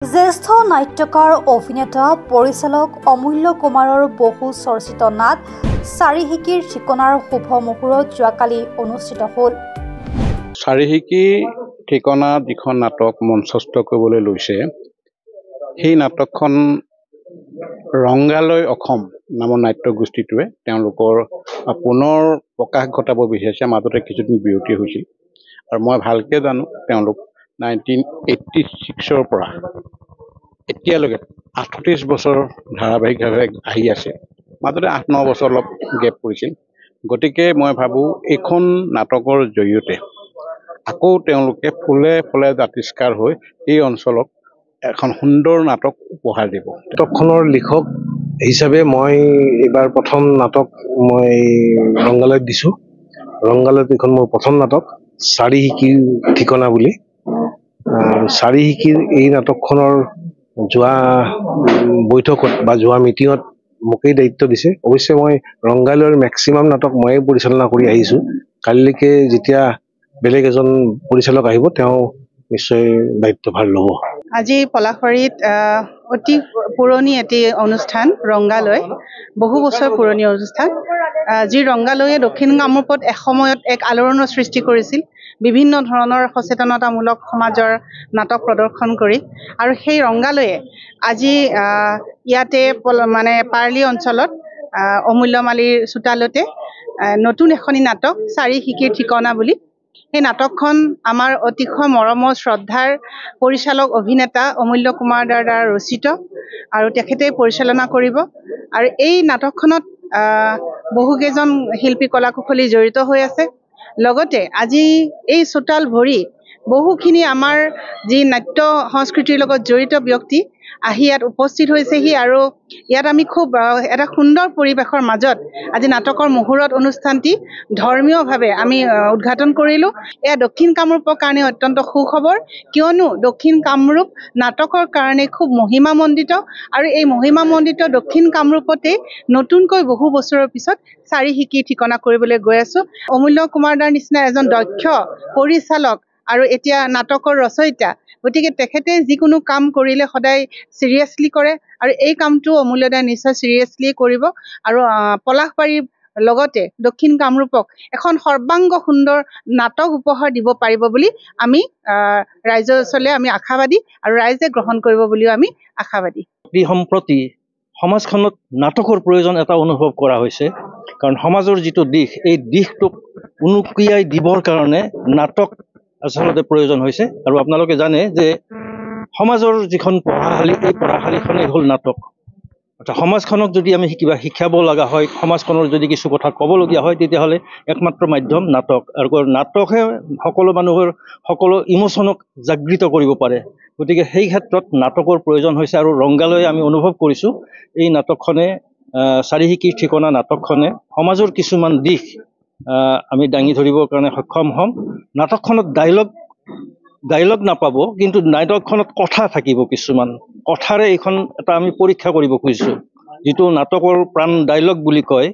জ্যেষ্ঠ নাট্যকাৰ অভিনেতা পৰিচালক অমূল্য কুমাৰৰ বহু চৰ্চিত নাট চাৰিহিকিৰ ঠিকনাৰ শুভ মুহূৰ্তত যোৱাকালি অনুষ্ঠিত হ'ল। চাৰিহিকি ঠিকনা যিখন নাটক মঞ্চস্থ কৰিবলৈ লৈছে, সেই নাটকখন ৰংগালয় অসম নামৰ নাট্যগোষ্ঠীটোৱে তেওঁলোকৰ পুনৰ প্ৰকাশ ঘটাব বিচাৰিছে। মাজতে কিছুদিন বিৰতি হৈছিল আৰু মই ভালকৈ জানো তেওঁলোক 1986 পৰা এতিয়ালৈকে 38 বছৰ ধাৰাবাহিকভাৱে আহি আছে। মাজতে 8-9 বছৰ অলপ গেপ পৰিছিল। গতিকে মই ভাবোঁ এইখন নাটকৰ জৰিয়তে আকৌ তেওঁলোকে ফুলে ফুলে জাতিষ্কাৰ হৈ এই অঞ্চলক এখন সুন্দৰ নাটক উপহাৰ দিব। নাটকখনৰ লিখক হিচাপে মই এইবাৰ প্ৰথম নাটক মই ৰংগালয়ত দিছোঁ। ৰংগালয়ত এইখন মোৰ প্ৰথম নাটক চাৰিহিকিৰ ঠিকনা বুলি। আৰু চাৰিহিকিৰ এই নাটকখনৰ যোৱা বৈঠকত বা যোৱা মিটিঙত মোকেই দায়িত্ব দিছে। অৱশ্যে মই ৰংগালয়ৰ মেক্সিমাম নাটক ময়ে পৰিচালনা কৰি আহিছোঁ। কালিলৈকে যেতিয়া বেলেগ এজন পৰিচালক আহিব তেওঁ নিশ্চয় দায়িত্বভাৰ ল'ব। আজি পলাশবাৰীত অতি পুৰণি এটি অনুষ্ঠান ৰংগালয়, বহু বছৰ পুৰণি অনুষ্ঠান, যি ৰংগালয়ে দক্ষিণ কামৰূপত এসময়ত এক আলোড়নৰ সৃষ্টি কৰিছিল, বিভিন্ন ধৰণৰ সচেতনতামূলক সমাজৰ নাটক প্ৰদৰ্শন কৰি। আৰু সেই ৰংগালয়ে আজি ইয়াতে মানে পাৰ্লি অঞ্চলত অমূল্য মালিৰ চোতালতে নতুন এখনি নাটক চাৰিহিকিৰ ঠিকনা বুলি, সেই নাটকখন আমাৰ অতিশয় মৰমৰ শ্ৰদ্ধাৰ পৰিচালক অভিনেতা অমূল্য কুমাৰ দাৰ দ্বাৰা ৰচিত আৰু তেখেতে পৰিচালনা কৰিব। আৰু এই নাটকখনত বহুকেইজন শিল্পী কলা কুশলী জড়িত হৈ আছে। লগতে আজি এই চোতাল ভৰি বহুখিনি আমাৰ যি নাট্য সংস্কৃতিৰ লগত জড়িত ব্যক্তি আহি ইয়াত উপস্থিত হৈছেহি। আৰু ইয়াত আমি খুব এটা সুন্দৰ পৰিৱেশৰ মাজত আজি নাটকৰ মুহূৰ্ত অনুষ্ঠানটি ধৰ্মীয়ভাৱে আমি উদ্ঘাটন কৰিলোঁ। এয়া দক্ষিণ কামৰূপৰ কাৰণে অত্যন্ত সুখবৰ, কিয়নো দক্ষিণ কামৰূপ নাটকৰ কাৰণে খুব মহিমামণ্ডিত। আৰু এই মহিমামণ্ডিত দক্ষিণ কামৰূপতে নতুনকৈ বহু বছৰৰ পিছত চাৰিহিকিৰ ঠিকনা কৰিবলৈ গৈ আছোঁ। অমূল্য কুমাৰ দাৰ নিচিনা এজন দক্ষ পৰিচালক আৰু এতিয়া নাটকৰ ৰচয়িতা, গতিকে তেখেতে যিকোনো কাম কৰিলে সদায় চিৰিয়াছলি কৰে আৰু এই কামটো অমূল্যদাই নিশ্চয় চিৰিয়াছলিয়ে কৰিব। আৰু পলাশবাৰীৰ লগতে দক্ষিণ কামৰূপক এখন সৰ্বাংগ সুন্দৰ নাটক উপহাৰ দিব পাৰিব বুলি আমি ৰাইজৰ ওচৰলৈ আমি আশাবাদী আৰু ৰাইজে গ্ৰহণ কৰিব বুলিও আমি আশাবাদী। সম্প্ৰতি সমাজখনত নাটকৰ প্ৰয়োজন এটা অনুভৱ কৰা হৈছে, কাৰণ সমাজৰ যিটো দিশ, এই দিশটোক উনুকিয়াই দিবৰ কাৰণে নাটক আচলতে প্ৰয়োজন হৈছে। আৰু আপোনালোকে জানে যে সমাজৰ যিখন পঢ়াশালী, এই পঢ়াশালীখনেই হ'ল নাটক। অৰ্থাৎ সমাজখনক যদি আমি কিবা শিকাব লগা হয়, সমাজখনৰ যদি কিছু কথা ক'বলগীয়া হয়, তেতিয়াহ'লে একমাত্ৰ মাধ্যম নাটক। আৰু নাটকহে সকলো মানুহৰ সকলো ইমোশ্যনক জাগৃত কৰিব পাৰে। গতিকে সেই ক্ষেত্ৰত নাটকৰ প্ৰয়োজন হৈছে। আৰু ৰংগালয়ে আমি অনুভৱ কৰিছোঁ এই নাটকখনে, চাৰিহিকিৰ ঠিকনা নাটকখনে সমাজৰ কিছুমান দিশ আমি দাঙি ধৰিবৰ কাৰণে সক্ষম হ'ম। নাটকখনত ডাইলগ নাপাব, কিন্তু নাটকখনত কথা থাকিব। কিছুমান কথাৰে এইখন এটা আমি পৰীক্ষা কৰিব খুজিছোঁ, যিটো নাটকৰ প্ৰাণ ডাইলগ বুলি কয়,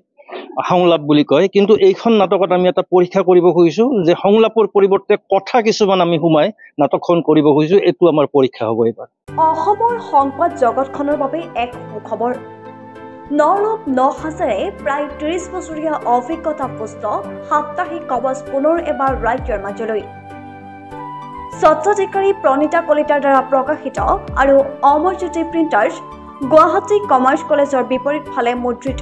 সংলাপ বুলি কয়। কিন্তু এইখন নাটকত আমি এটা পৰীক্ষা কৰিব খুজিছোঁ যে সংলাপৰ পৰিৱৰ্তে কথা কিছুমান আমি সোমাই নাটকখন কৰিব খুজিছোঁ। এইটো আমাৰ পৰীক্ষা হ'ব এইবাৰ। অসমৰ সংবাদ জগতখনৰ বাবে এক সুখবৰ। নৰূপ নসাজেৰে প্ৰায় 30 বছৰীয়া অভিজ্ঞতাপুষ্ট সাপ্তাহিক কবচ পুনৰ এবাৰ ৰাজ্যৰ মাজলৈ। স্বত্বাধিকাৰী প্ৰণীতা কলিতাৰ দ্বাৰা প্ৰকাশিত আৰু অমৰজ্যোতি প্ৰিণ্টাৰ্ছ, গুৱাহাটী কমাৰ্চ কলেজৰ বিপৰীত ফালে মুদ্ৰিত।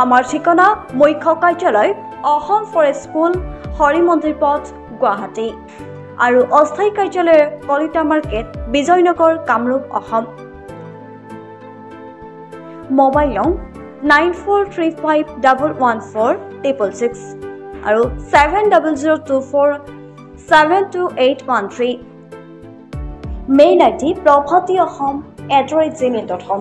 আমাৰ ঠিকনা মুখ্য কাৰ্যালয় অসম ফৰেষ্ট স্কুল, হৰি মন্দিৰ পথ, গুৱাহাটী। আৰু অস্থায়ী কাৰ্যালয় কলিতা মাৰ্কেট, বিজয়নগৰ, কামৰূপ, অসম। মোবাইল নং 9435114666 আৰু 7024722813। Mail ID prabhatiahom@gmail.com।